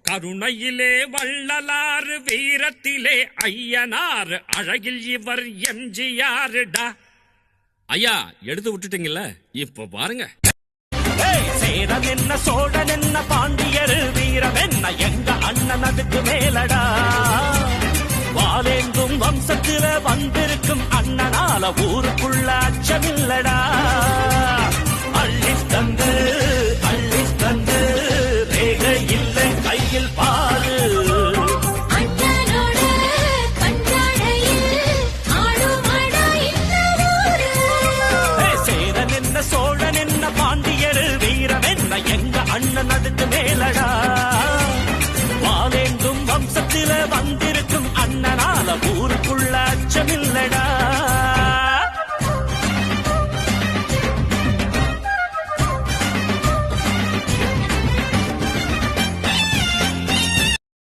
கருணையிலே வள்ளலாறு, வீரத்திலே ஐயனார், அழகில் இவர் எம்ஜிஆர்டா. ஐயா எடுத்து விட்டுட்டீங்கல்ல, இப்ப பாருங்க. சேரன் என்ன, சோழன் என்ன, பாண்டியர் வீரம் என்ன, எங்க அண்ணன் அதுக்கு மேலடா. வாலேந்தும் வம்சத்தில வந்திருக்கும் அண்ணனால ஊருக்குள்ள அச்சமில்லடா. அள்ளி தந்து